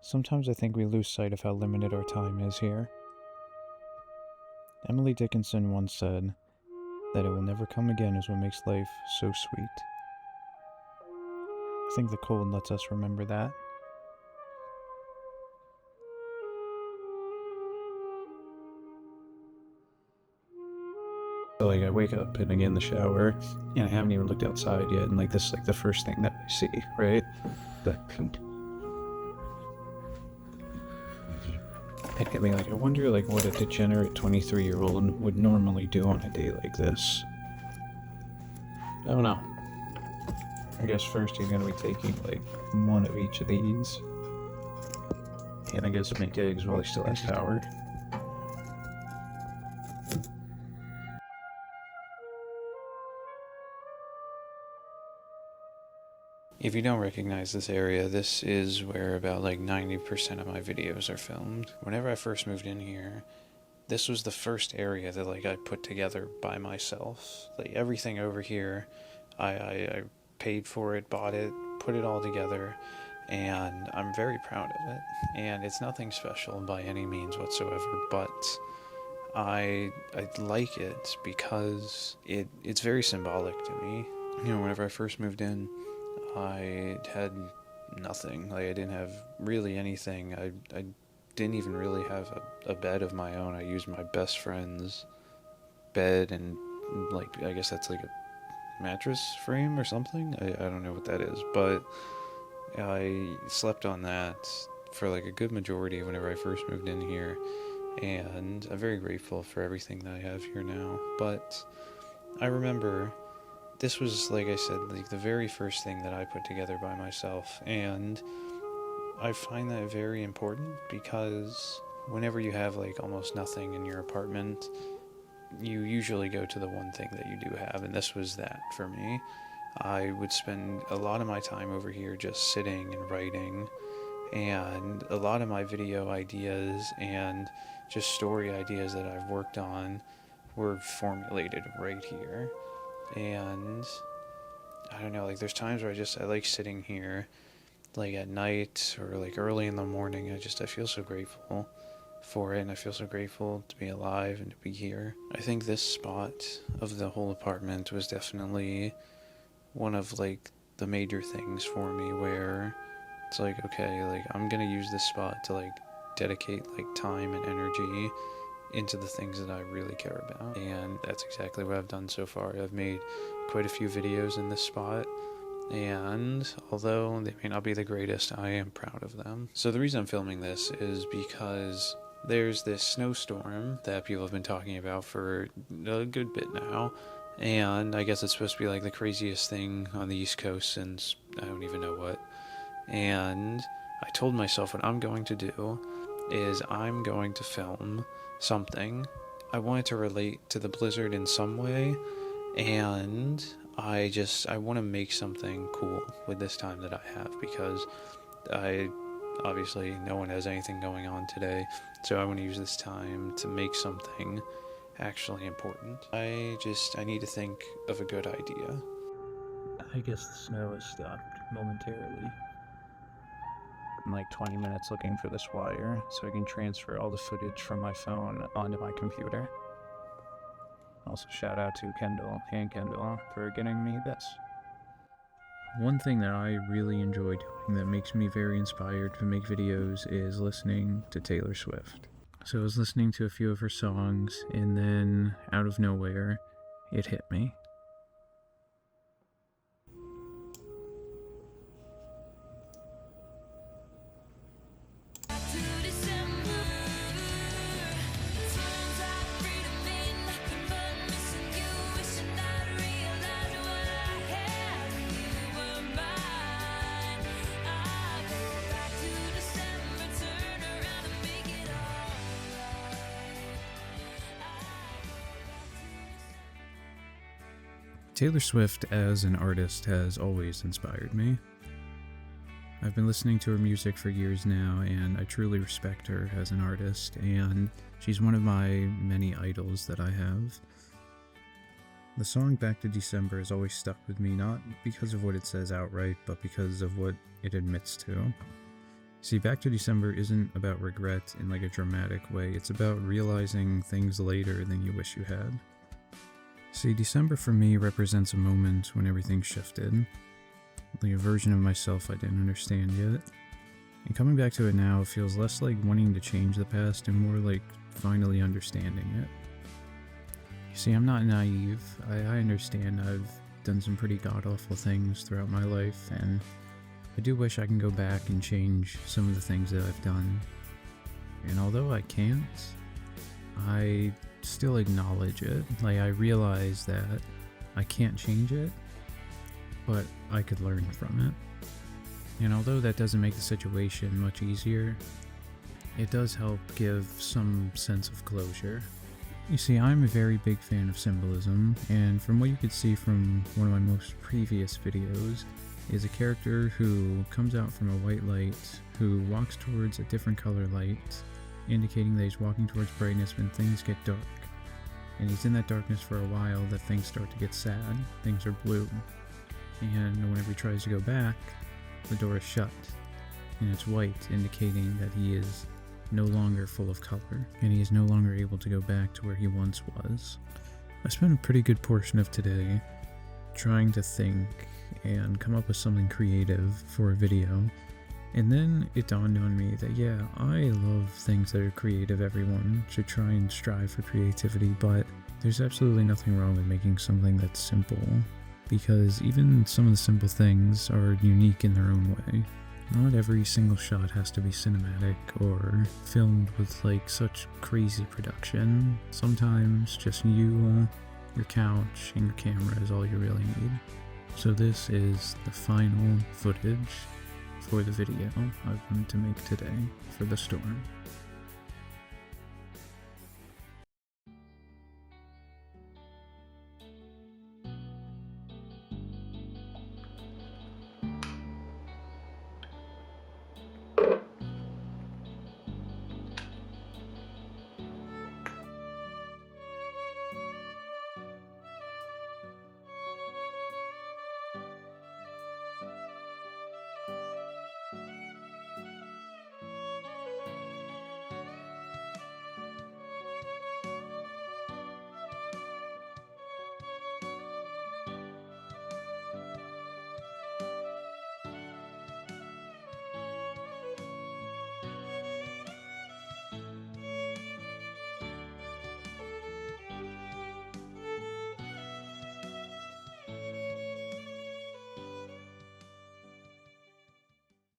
Sometimes I think we lose sight of how limited our time is here. Emily Dickinson once said that it will never come again is what makes life so sweet. I think the cold lets us remember that. So, I wake up and I get in the shower, and I haven't even looked outside yet, and this is the first thing that I see, right? I wonder what a degenerate 23-year-old would normally do on a day like this. I don't know. I guess first he's gonna be taking one of each of these, and I guess make eggs while he still has power. If you don't recognize this area, this is where about 90% of my videos are filmed. Whenever I first moved in here, this was the first area that I put together by myself. Everything over here, I paid for it, bought it, put it all together, and I'm very proud of it. And it's nothing special by any means whatsoever, but I like it because it's very symbolic to me. Whenever I first moved in, I had nothing. I didn't have really anything. I didn't even really have a bed of my own. I used my best friend's bed, and I guess that's a mattress frame or something. I don't know what that is, but I slept on that for a good majority whenever I first moved in here, and I'm very grateful for everything that I have here now. But I remember this was, like I said, the very first thing that I put together by myself, and I find that very important because whenever you have almost nothing in your apartment, you usually go to the one thing that you do have, and this was that for me. I would spend a lot of my time over here just sitting and writing, and a lot of my video ideas and just story ideas that I've worked on were formulated right here. And I don't know, there's times where I like sitting here at night or early in the morning. I feel so grateful for it, and I feel so grateful to be alive and to be here. I think this spot of the whole apartment was definitely one of the major things for me, where it's okay, I'm gonna use this spot to dedicate time and energy into the things that I really care about, and that's exactly what I've done so far. I've made quite a few videos in this spot, and although they may not be the greatest, I am proud of them. So the reason I'm filming this is because there's this snowstorm that people have been talking about for a good bit now, and I guess it's supposed to be the craziest thing on the East Coast since I don't even know what. And I told myself what I'm going to do is I'm going to film something. I wanted to relate to the blizzard in some way, and I want to make something cool with this time that I have, because obviously no one has anything going on today, so I want to use this time to make something actually important. I need to think of a good idea. I guess the snow has stopped momentarily. I'm 20 minutes looking for this wire so I can transfer all the footage from my phone onto my computer. Also, shout out to Kendall for getting me this. One thing that I really enjoy doing that makes me very inspired to make videos is listening to Taylor Swift. So I was listening to a few of her songs, and then out of nowhere, it hit me. Taylor Swift as an artist has always inspired me. I've been listening to her music for years now, and I truly respect her as an artist, and she's one of my many idols that I have. The song Back to December has always stuck with me, not because of what it says outright, but because of what it admits to. See, Back to December isn't about regret in like a dramatic way, it's about realizing things later than you wish you had. See, December for me represents a moment when everything shifted, like a version of myself I didn't understand yet. And coming back to it now feels less like wanting to change the past and more like finally understanding it. You see, I'm not naive. I understand I've done some pretty god-awful things throughout my life, and I do wish I can go back and change some of the things that I've done. And although I can't, I still acknowledge it. Like, I realize that I can't change it, but I could learn from it. And although that doesn't make the situation much easier, it does help give some sense of closure. You see, I'm a very big fan of symbolism, and from what you could see from one of my most previous videos, is a character who comes out from a white light, who walks towards a different color light, indicating that he's walking towards brightness when things get dark. And he's in that darkness for a while that things start to get sad, things are blue. And whenever he tries to go back, the door is shut, and it's white, indicating that he is no longer full of color, and he is no longer able to go back to where he once was. I spent a pretty good portion of today trying to think and come up with something creative for a video, and then it dawned on me that yeah, I love things that are creative. Everyone should try and strive for creativity, but there's absolutely nothing wrong with making something that's simple, because even some of the simple things are unique in their own way. Not every single shot has to be cinematic or filmed with like such crazy production. Sometimes just you, your couch, and your camera is all you really need. So this is the final footage for the video I wanted to make today for the storm.